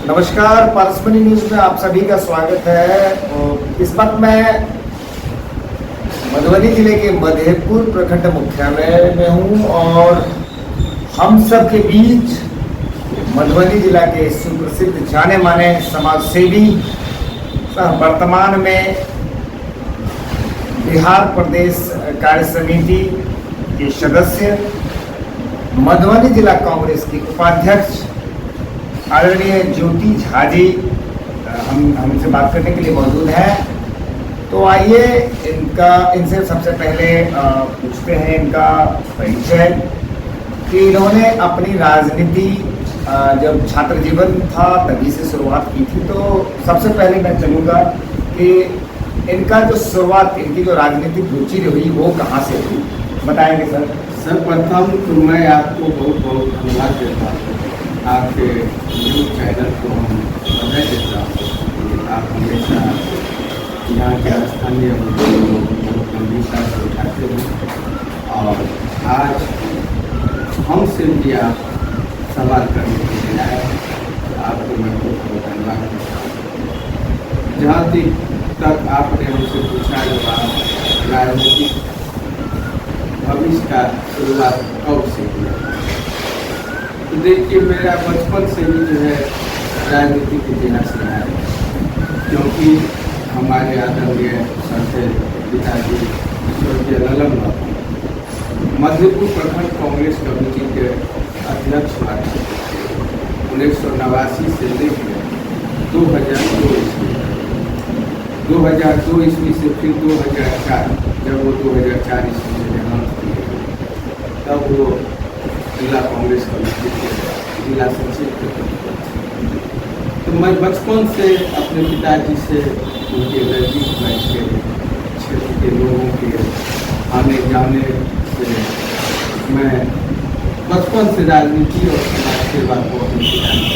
नमस्कार, पारसमणि न्यूज में आप सभी का स्वागत है। इस वक्त मैं मधुबनी जिले के मधेपुर प्रखंड मुख्यालय में हूं और हम सब के बीच मधुबनी जिला के सुप्रसिद्ध जाने माने समाज सेवी, वर्तमान में बिहार प्रदेश कार्य समिति के सदस्य, मधुबनी जिला कांग्रेस के उपाध्यक्ष आदरणीय ज्योति झा जी हमसे बात करने के लिए मौजूद हैं। तो आइए इनसे सबसे पहले पूछते हैं इनका परिचय कि इन्होंने अपनी राजनीति जब छात्र जीवन था तभी से शुरुआत की थी। तो सबसे पहले मैं चलूँगा कि इनका जो शुरुआत, इनकी जो राजनीतिक रुचि हुई वो कहाँ से हुई, बताएंगे सर? सर्वप्रथम तो मैं आपको बहुत बहुत धन्यवाद देता हूँ। आपके न्यूज़ चैनल को हम बधाई देता हूँ कि आप हमेशा यहाँ के स्थानीय मुद्दों को बहुत गंभीरता से उठाते हैं और आज हमसे भी आप सवाल करने के लिए आए। आपको मैं बहुत बहुत धन्यवाद देता हूँ। जहाँ तक आपने हमसे पूछा जब आप राजनीतिक भविष्य का शुरुआत कब से किया, तो देखिए मेरा बचपन से ही जो है राजनीतिक इतिहास रहा है, क्योंकि हमारे आदरणीय संसद पिताजी स्वर्गीय ललन बाबू मधेपुर प्रखंड कांग्रेस कमेटी के अध्यक्ष हुआ 1989 से लेकर 2002 ईस्वी से फिर 2004, जब वो 2004 ईस्वी में देहांत किए तब वो जिला कांग्रेस कमेटी के जिला सचिव के। तो मैं बचपन से अपने पिताजी से उनके नज़दीक बैठ के क्षेत्र के लोगों के आने जाने से मैं बचपन से राजनीति और समाज सेवा को अपने पिताजी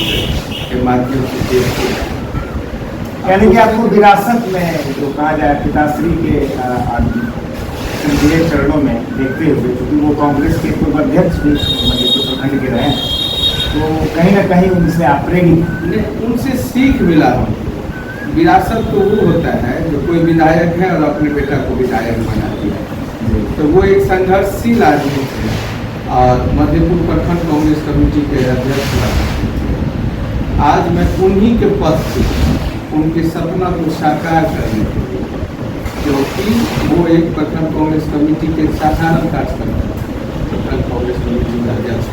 के माध्यम से देखते हैं। यानी कि आपको विरासत में जो कहा जाए पिताश्री के संघीय चरणों में देखते हुए, क्योंकि वो कांग्रेस के पूर्व अध्यक्ष भी मधेपुर प्रखंड के रहे, तो कहीं ना कहीं उनसे आप प्रेरित, उनसे सीख मिला हमको। विरासत तो वो होता है जो कोई विधायक है और अपने बेटा को विधायक बनाती है, तो वो एक संघर्षशील आदमी थे और मधेपुर प्रखंड कांग्रेस कमेटी के अध्यक्ष थे। आज मैं उन्हीं के पद से उनके सपना को साकार करने के लिए, क्योंकि वो एक प्रखंड कांग्रेस कमेटी के साधारण कार्यकर्ता प्रखंड कांग्रेस कमेटी का अध्यक्ष,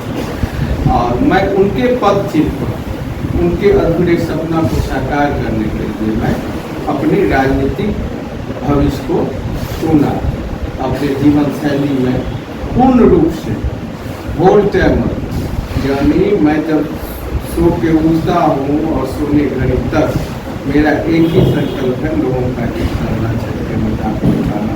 और मैं उनके पद चिन्ह पर उनके अधूरे सपना को साकार करने के लिए मैं अपनी राजनीतिक भविष्य को चुना। अपने जीवन शैली में पूर्ण रूप से होल टाइमर, यानी मैं जब सो के उठता हूँ और सोने घड़ी तक मेरा एक ही संकल्प है, लोगों का हित करना, क्षेत्र के मुद्दा को उठाना।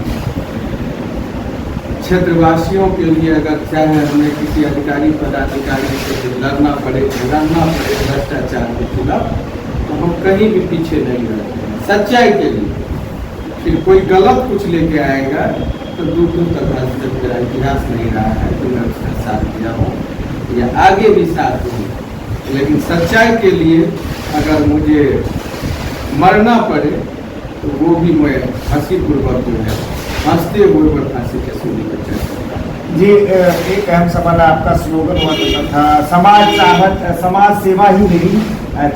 क्षेत्रवासियों के लिए अगर चाहे हमें किसी अधिकारी पदाधिकारी से लड़ना पड़े, झगड़ना पड़े भ्रष्टाचार के खिलाफ, तो हम कहीं भी पीछे नहीं रहते हैं सच्चाई के लिए। फिर कोई गलत कुछ लेके आएगा तो दूर दूर तक आज मेरा इतिहास नहीं रहा है तो मैं उसका साथ दिया हूँ या आगे भी साथ दूँ, लेकिन सच्चाई के लिए अगर मुझे मरना पड़े तो वो भी मैं हंसी पूर्वक जो है हंसते हुए मैं फांसी के सूली पर चढ़। जी, एक अहम सवाल आपका स्लोगन हुआ था, समाज सेवा ही मेरी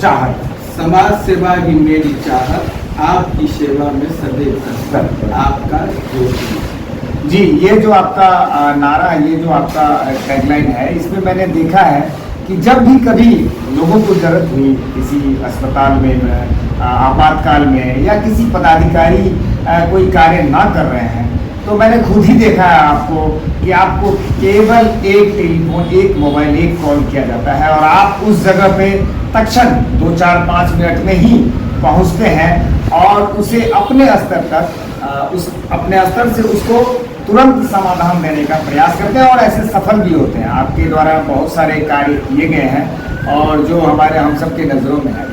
चाहत। समाज सेवा ही मेरी चाहत, आपकी सेवा में सदैव तत्पर, आपका ज्योति। जी, ये जो आपका नारा, ये जो आपका टैगलाइन है, इसमें मैंने देखा है कि जब भी कभी लोगों को जरूरत हुई किसी अस्पताल में, आपातकाल में, या किसी पदाधिकारी कोई कार्य ना कर रहे हैं, तो मैंने खुद ही देखा है आपको कि आपको केवल एक टेलीफोन, एक मोबाइल, एक कॉल किया जाता है और आप उस जगह पे तत्क्षण 2, 4, 5 मिनट में ही पहुंचते हैं और उसे अपने स्तर तक अपने स्तर से उसको तुरंत समाधान देने का प्रयास करते हैं और ऐसे सफल भी होते हैं। आपके द्वारा बहुत सारे कार्य किए गए हैं और जो हमारे हम सब के नज़रों में है,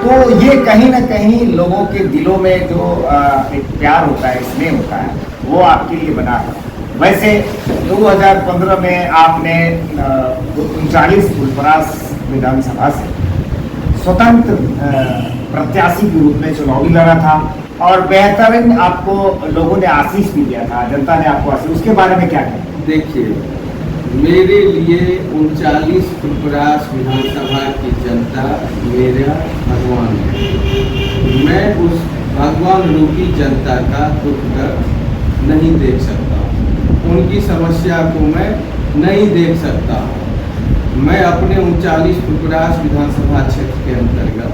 तो ये कहीं ना कहीं लोगों के दिलों में जो एक प्यार होता है, स्नेह होता है, वो आपके लिए बना है। वैसे 2015 में आपने 39 फुलपरास विधानसभा से स्वतंत्र प्रत्याशी के रूप में चुनाव भी लड़ा था और बेहतरीन आपको लोगों ने आशीष भी दिया था, जनता ने आपको आशीष, उसके बारे में क्या कहें? देखिए, मेरे लिए 39 फुलपरास विधानसभा की जनता मेरा भगवान है। मैं उस भगवान रूपी जनता का दुख दर्द नहीं देख सकता, उनकी समस्या को मैं नहीं देख सकता। मैं अपने 39 फुलपरास विधानसभा क्षेत्र के अंतर्गत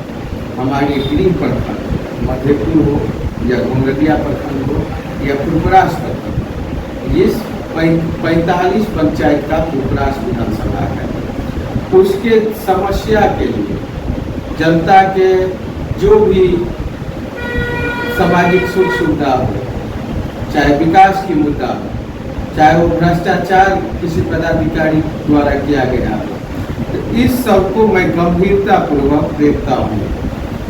हमारी गृह प्रखंड मधेपुर हो या घोंगटिया प्रखंड हो या फुलपरास प्रखंड, इस 45 पंचायत का फुलपरास विधानसभा है, उसके समस्या के लिए जनता के जो भी सामाजिक सुख सुविधा हो, चाहे विकास की मुद्दा हो, चाहे वो भ्रष्टाचार किसी पदाधिकारी द्वारा किया गया हो, तो इस सब को मैं गंभीरता पूर्वक देखता हूँ।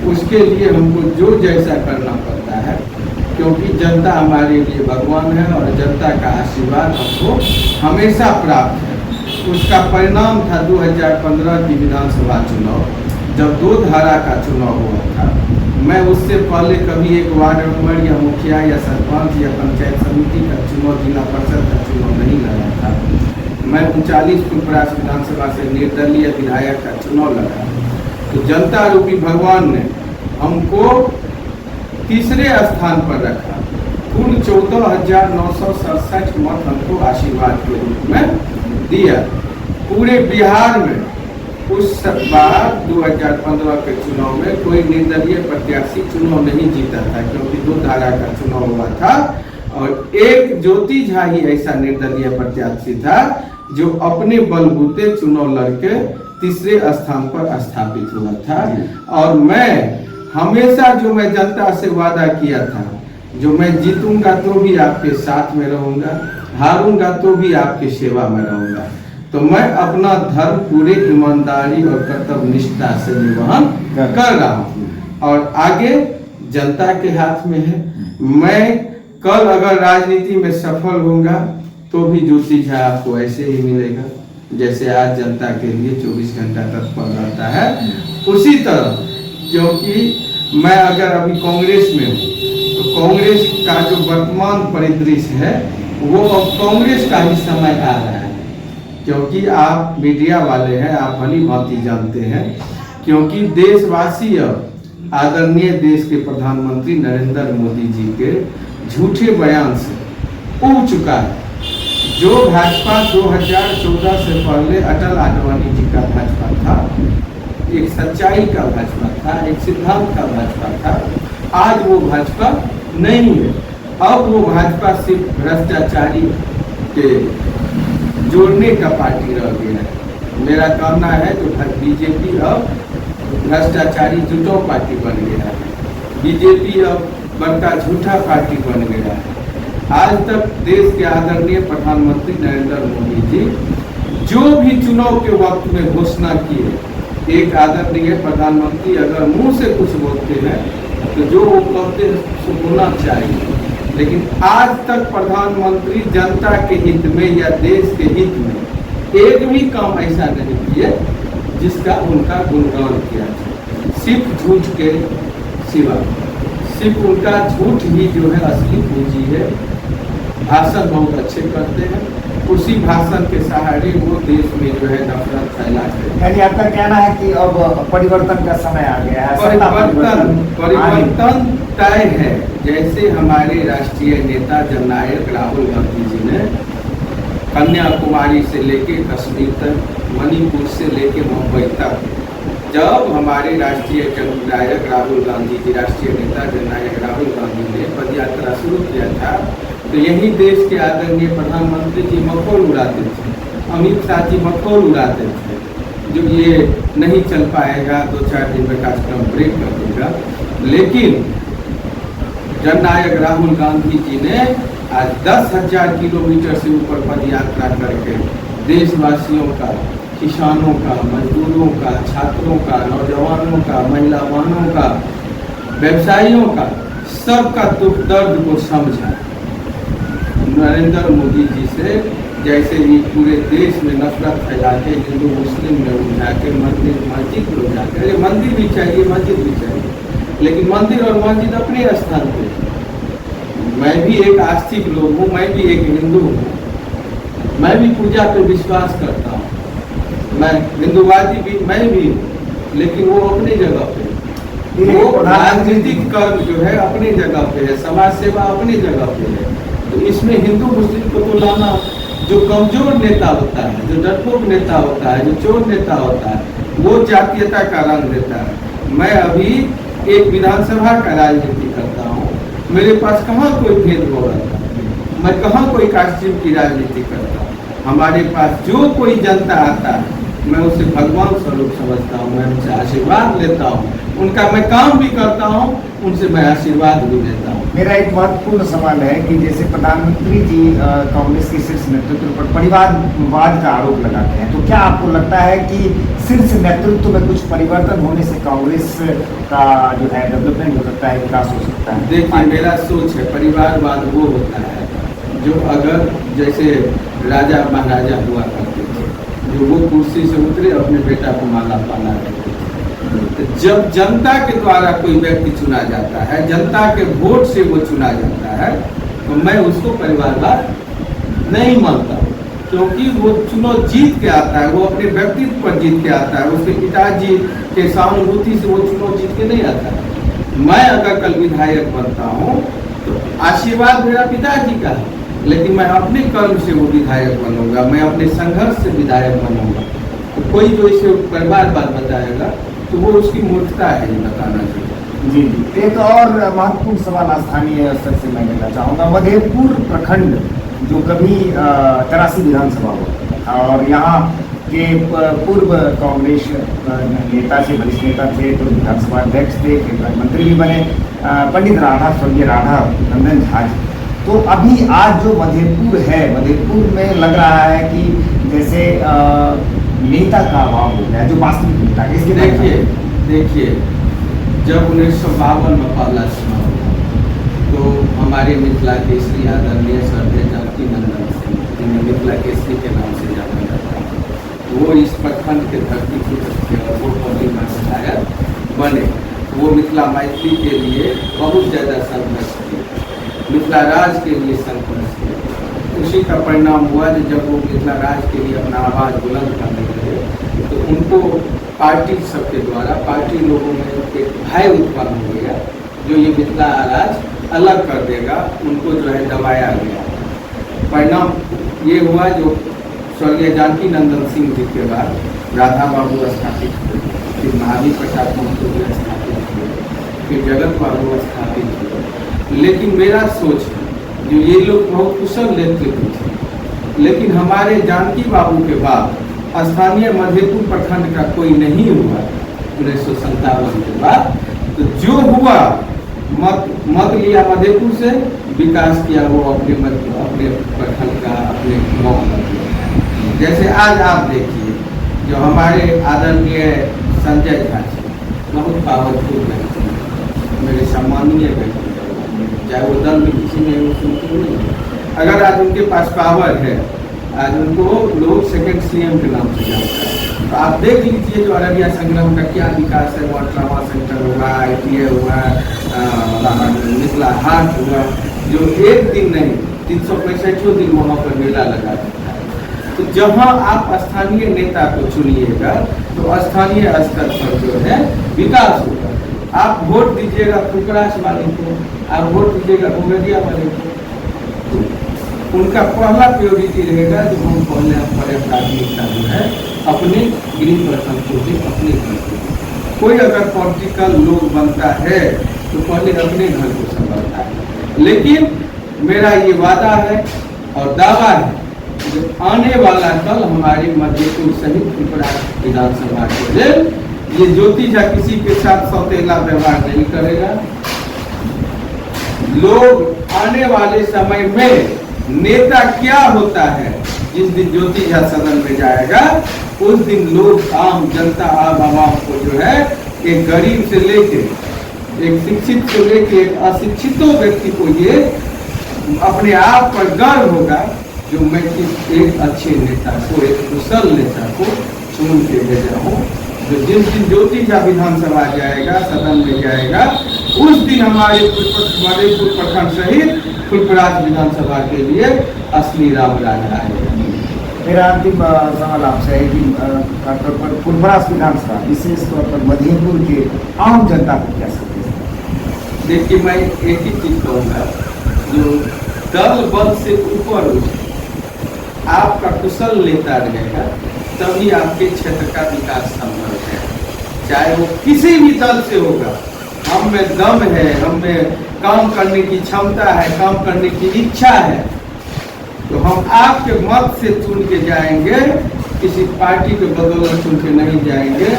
उसके लिए हमको जो जैसा करना पड़ता है, क्योंकि जनता हमारे लिए भगवान है और जनता का आशीर्वाद हमको हमेशा प्राप्त है। उसका परिणाम था 2015 की विधानसभा चुनाव, जब 2 धारा का चुनाव हुआ था। मैं उससे पहले कभी एक वार्ड मेंबर या मुखिया या सरपंच या पंचायत समिति का चुनाव, जिला परिषद का चुनाव नहीं लड़ा था। मैं 39 फुलपरास विधानसभा से निर्दलीय विधायक का चुनाव लड़ा। तो जनता रूपी भगवान ने हमको तीसरे स्थान पर रखा, कुल 14,967 मत हमको आशीर्वाद के रूप में दिया। पूरे बिहार में उस बार 2015 के चुनाव में कोई निर्दलीय प्रत्याशी चुनाव नहीं जीता था, क्योंकि 2 धारा का चुनाव हुआ था और एक ज्योति झा ही ऐसा निर्दलीय प्रत्याशी था जो अपने बलबूते चुनाव लड़के तीसरे स्थान पर स्थापित हुआ था। और मैं हमेशा जो मैं जनता से वादा किया था, जो मैं जीतूंगा तो भी आपके साथ में रहूंगा, हारूंगा तो भी आपकी सेवा में रहूंगा। तो मैं अपना धर्म पूरे ईमानदारी और कर्तव्य निष्ठा से निर्वहन कर रहा हूँ और आगे जनता के हाथ में है। मैं कल अगर राजनीति में सफल होऊंगा तो भी ज्योति झा आपको ऐसे ही मिलेगा जैसे आज जनता के लिए 24 घंटा तत्पर रहता है। उसी तरह, क्योंकि मैं अगर अभी कांग्रेस में हूँ तो कांग्रेस का जो वर्तमान परिदृश्य है वो अब कांग्रेस का ही समय आ रहा है, क्योंकि आप मीडिया वाले हैं, आप भली भांति जानते हैं, क्योंकि देशवासी अब आदरणीय देश के प्रधानमंत्री नरेंद्र मोदी जी के झूठे बयान से उब चुका है। जो भाजपा 2014 से पहले अटल आडवाणी जी का भाजपा था, एक सच्चाई का भाजपा था, एक सिद्धांत का भाजपा था, आज वो भाजपा नहीं है। अब वो भाजपा सिर्फ भ्रष्टाचारी के जोड़ने का पार्टी रह गया है। मेरा कहना है जो बीजेपी अब भ्रष्टाचारी जुटाऊ पार्टी बन गया है, बीजेपी अब बड़का झूठा पार्टी बन गया है। आज तक देश के आदरणीय प्रधानमंत्री नरेंद्र मोदी जी जो भी चुनाव के वक्त में घोषणा किए, एक आदरणीय प्रधानमंत्री अगर मुंह से कुछ बोलते हैं तो जो वो कहते हैं सो होना चाहिए, लेकिन आज तक प्रधानमंत्री जनता के हित में या देश के हित में एक भी काम ऐसा नहीं किए जिसका उनका गुणगान किया जाए। सिर्फ झूठ के सिवा, सिर्फ उनका झूठ ही जो है असली पूंजी है। भाषण बहुत अच्छे करते हैं, उसी भाषण के सहारे वो देश में जो है नफरत फैलाते हैं। यानी आपका कहना है कि अब परिवर्तन का समय आ गया है, परिवर्तन तय है। जैसे हमारे राष्ट्रीय नेता जननायक राहुल गांधी जी ने कन्याकुमारी से लेके कश्मीर तक, मणिपुर से लेके मुंबई तक, जब हमारे राष्ट्रीय जननायक राहुल गांधी जी, राष्ट्रीय नेता जननायक राहुल गांधी ने पदयात्रा शुरू किया था, तो यही देश के आदरणीय प्रधानमंत्री जी मखौल उड़ाते थे, अमित शाह जी मखौल उड़ाते थे, जो ये नहीं चल पाएगा, 2-4 दिन में कार्यक्रम ब्रेक कर देगा। लेकिन जननायक राहुल गांधी जी ने आज 10,000 किलोमीटर से ऊपर पदयात्रा करके देशवासियों का, किसानों का, मजदूरों का, छात्रों का, नौजवानों का, महिलाओं का, व्यवसायियों का, सबका दुख दर्द को समझा। नरेंद्र मोदी जी से जैसे ही पूरे देश में नफरत फैला के हिंदू मुस्लिम में उठा के मंदिर मस्जिद में उठा के, अरे मंदिर भी चाहिए मस्जिद भी चाहिए, लेकिन मंदिर और मस्जिद अपने स्थान पे। मैं भी एक आस्तिक लोग हूँ, मैं भी एक हिंदू हूँ, मैं भी पूजा पे विश्वास करता हूँ, मैं हिंदूवादी भी मैं भी हूँ, लेकिन वो अपनी जगह पे, वो राजनीतिक कर्म जो है अपनी जगह पे है, समाज सेवा अपनी जगह पे है। तो इसमें हिंदू मुस्लिम को तो लाना, जो कमजोर नेता होता है, जो डरपोक नेता होता है, जो चोर नेता होता है, वो जातीयता का रंग देता है। मैं अभी एक विधानसभा का राजनीति करता हूँ, मेरे पास कहाँ कोई भेदभाव रहता है, मैं कहाँ कोई कास्ट्यूम की राजनीति करता हूँ। हमारे पास जो कोई जनता आता है, मैं उसे भगवान स्वरूप समझता हूँ, मैं उनसे आशीर्वाद लेता हूँ, उनका मैं काम भी करता हूँ, उनसे मैं आशीर्वाद भी लेता हूँ। मेरा एक महत्वपूर्ण सवाल है कि जैसे प्रधानमंत्री जी कांग्रेस के शीर्ष नेतृत्व पर परिवारवाद का आरोप लगाते हैं, तो क्या आपको लगता है कि शीर्ष नेतृत्व में कुछ परिवर्तन होने से कांग्रेस का जो है डेवलपमेंट हो सकता है, विकास हो सकता है? देखिए, मेरा सोच है परिवारवाद वो होता है जो अगर जैसे राजा महाराजा हुआ करते थे, जो वो कुर्सी से उतरे अपने बेटा को माला पाला करते थे। तो जब जनता के द्वारा कोई व्यक्ति चुना जाता है, जनता के वोट से वो चुना जाता है, तो मैं उसको परिवारवाद नहीं मानता, क्योंकि वो चुनाव जीत के आता है, वो अपने व्यक्तित्व पर जीत के आता है, उसके पिताजी के सहानुभूति से वो चुनाव जीत के नहीं आता है। मैं अगर कल विधायक बनता हूँ तो आशीर्वाद मेरा पिताजी का है, लेकिन मैं अपने कर्म से वो विधायक बनूंगा, मैं अपने संघर्ष से विधायक बनूंगा। तो कोई जो इसे परिवारवाद बताएगा तो वो उसकी मूर्खता है, ये बताना चाहिए। जी जी, एक और महत्वपूर्ण सवाल स्थानीय स्तर से मैं लेना चाहूँगा। मधेपुर प्रखंड जो कभी 83 विधानसभा हो, और यहाँ के पूर्व कांग्रेस नेता से वरिष्ठ नेता थे, तो विधानसभा अध्यक्ष थे, फिर मंत्री भी बने, पंडित राणा, स्वर्गीय राणा नंदन झा। तो अभी आज जो मधेपुर है, मधेपुर में लग रहा है कि जैसे नेता का अभाव हो गया, जो वास्तविक नेता। इसके देखिए, जब 1952 में पहला चुनाव हुआ, तो हमारे मिथिला केसरी आदरणीय श्रद्धेय जानकी नंदन सिंह, जिन्हें मिथिला केसरी के नाम से जाना जाता है, वो इस प्रखंड के धरती थे और वो पहली विधायक बने। वो मिथिला मैथिली के लिए बहुत ज़्यादा संघर्ष किए, मिथिला राज के लिए संघर्ष किए। उसी का परिणाम हुआ कि जब वो मिथिला राज के लिए अपना आवाज़ बुलंद करने लगे, तो उनको पार्टी सबके द्वारा, पार्टी लोगों में एक भय उत्पन्न हो गया, जो ये मिथिला राज अलग कर देगा, उनको जो है दबाया गया। परिणाम ये हुआ, जो स्वर्गीय जानकी नंदन सिंह जी के बाद राधा बाबू स्थापित हुए, फिर महावीर प्रसाद महतो जी स्थापित हुए, फिर जगत बाबू स्थापित हुए। लेकिन मेरा सोच है, जो ये लोग बहुत कुशल नेतृत्व थे, लेकिन हमारे जानकी बाबू के बाद स्थानीय मधेपुर प्रखंड का कोई नहीं हुआ 1957 के बाद। तो जो हुआ, मत लिया मधेपुर से, विकास किया वो अपने प्रखंड का, अपने गाँव का। जैसे आज आप देखिए, जो हमारे आदरणीय संजय झा जी, बहुत पावरफुल व्यक्ति, मेरे सम्मानीय व्यक्ति, चाहे वो दल में किसी में वो सुनते नहीं। अगर आज उनके पास पावर है, आज उनको लोग सेकंड सीएम के नाम से जानता है। तो आप देख लीजिए जो अररिया संग्राम का क्या विकास है, वहाँ ट्रामा सेंटर हुआ, ITA हुआ, मिथिला हाट हुआ, जो एक दिन नहीं 365 दिन वहाँ पर मेला लगा देता है। तो जहाँ आप स्थानीय नेता को चुनिएगा, तो स्थानीय स्तर पर जो है विकास होगा। आप वोट दीजिएगा फुकरास वाले को, आप वोट दीजिएगा घुंगरिया वाले को, तो उनका पहला प्रायोरिटी रहेगा जो हम पहले प्राथमिकता जो है अपने गृह प्रखंड को भी, अपने घर को। कोई अगर पॉलिटिकल लोग बनता है तो पहले अपने घर को संभालता है। लेकिन मेरा ये वादा है और दावा है, जो आने वाला कल हमारी मधेपुर सहित त्रिपुरा विधानसभा के लिए ये ज्योति झा किसी के साथ सौतेला व्यवहार नहीं करेगा। लोग आने वाले समय में नेता क्या होता है, जिस दिन ज्योति झा सदन में जाएगा, उस दिन लोग, आम जनता, आम आवाम को जो है, एक गरीब से लेके, एक शिक्षित से लेके एक अशिक्षितों व्यक्ति को ये अपने आप पर गर्व होगा जो मैं एक अच्छे नेता को, एक कुशल नेता को चुन के भेजा हूँ, जो जिस दिन ज्योतिझा विधानसभा जाएगा, सदन में जाएगा, उस दिन हमारे मधेपुर प्रखंड सहित फुलपरास विधानसभा के लिए असली राम राजा आएगा। मेरा अंतिम सवाल आपसे है कि खासतौर पर फुलपरास विधानसभा, विशेष तौर पर मधेपुर के आम जनता को क्या संदेश है? देखिए, मैं एक ही चीज कहूँगा, जो दल बल से ऊपर उठे, आपका कुशल नेता रहेगा, तभी आपके क्षेत्र का विकास संभव है, चाहे वो किसी भी दल से होगा। हम में दम है, हम में काम करने की क्षमता है, काम करने की इच्छा है, तो हम आपके मत से चुन के जाएंगे, किसी पार्टी के बदौलत चुन के नहीं जाएंगे।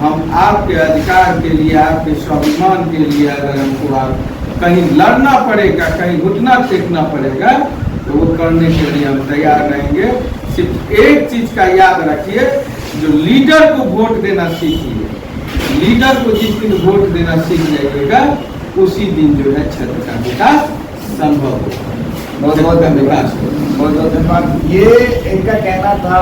हम आपके अधिकार के लिए, आपके स्वाभिमान के लिए, अगर हमको कहीं लड़ना पड़ेगा, कहीं घुटना टेकना पड़ेगा, तो वो करने के लिए हम तैयार रहेंगे। सिर्फ एक चीज का याद रखिए, जो लीडर को वोट देना सीखिए, लीडर को जिस दिन वोट देना सीख जाइएगा, उसी दिन जो है क्षेत्र का विकास संभव होगा। बहुत बहुत धन्यवाद, बहुत बहुत धन्यवाद। ये इनका कहना था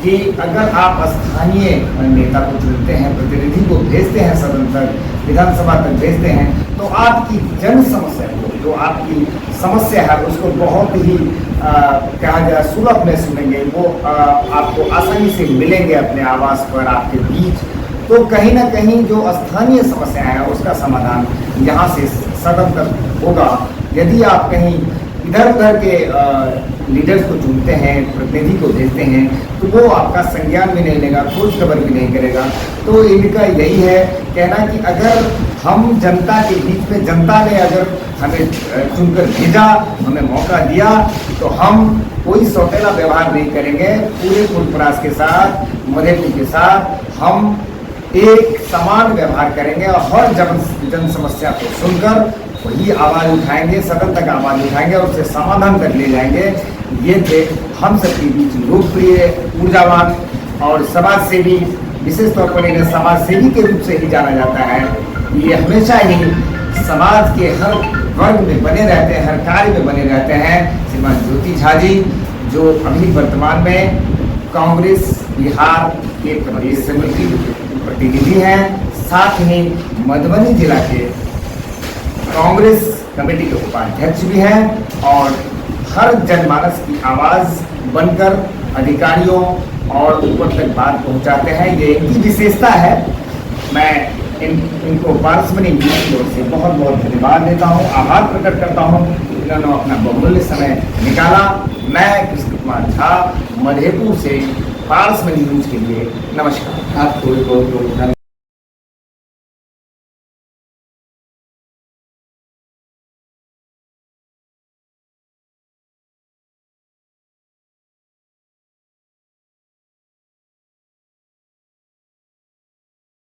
कि अगर आप स्थानीय नेता को चुनते हैं, प्रतिनिधि को भेजते हैं सदन तक, विधानसभा तक भेजते हैं, तो आपकी जन समस्या को, जो आपकी समस्या है, उसको बहुत ही कहा जाए सुलभ में सुनेंगे, वो आपको आसानी से मिलेंगे अपने आवास पर, आपके बीच। तो कहीं ना कहीं जो स्थानीय समस्या है, उसका समाधान यहाँ से सदन तक होगा। यदि आप कहीं इधर उधर के लीडर्स को चुनते हैं, प्रतिनिधि को भेजते हैं, तो वो आपका संज्ञान भी नहीं लेगा, खोज खबर भी नहीं करेगा। तो इनका यही है कहना कि अगर हम जनता के बीच में, जनता ने अगर हमें चुनकर भेजा, हमें मौका दिया, तो हम कोई सौतेला व्यवहार नहीं करेंगे। पूरे फुलपरास के साथ, मधेपुर के साथ हम एक समान व्यवहार करेंगे और हर जन समस्या को सुनकर वही आवाज़ उठाएंगे, सदन तक आवाज़ उठाएंगे और उसे समाधान तक ले जाएंगे। ये थे हम सबके बीच लोकप्रिय, ऊर्जावान और समाज सेवी, विशेष तौर पर इन्हें समाज सेवी के रूप से ही जाना जाता है। ये हमेशा ही समाज के हर वर्ग में बने रहते हैं, हर कार्य में बने रहते हैं। श्रीमान ज्योति झा जी, जो अभी वर्तमान में कांग्रेस बिहार के प्रदेश समिति प्रतिनिधि हैं, साथ ही मधुबनी जिला के कांग्रेस कमेटी के उपाध्यक्ष भी हैं और हर जनमानस की आवाज़ बनकर अधिकारियों और ऊपर तक बात पहुंचाते हैं। ये इनकी विशेषता है। मैं इनको पारसमणि न्यूज़ की ओर से बहुत बहुत धन्यवाद देता हूं, आभार प्रकट करता हूं। इन्होंने अपना बहुमूल्य समय निकाला। मैं कृष्ण कुमार झा, मधेपुर से पारसमणि न्यूज़ के लिए नमस्कार। आपको बहुत बहुत धन्यवाद।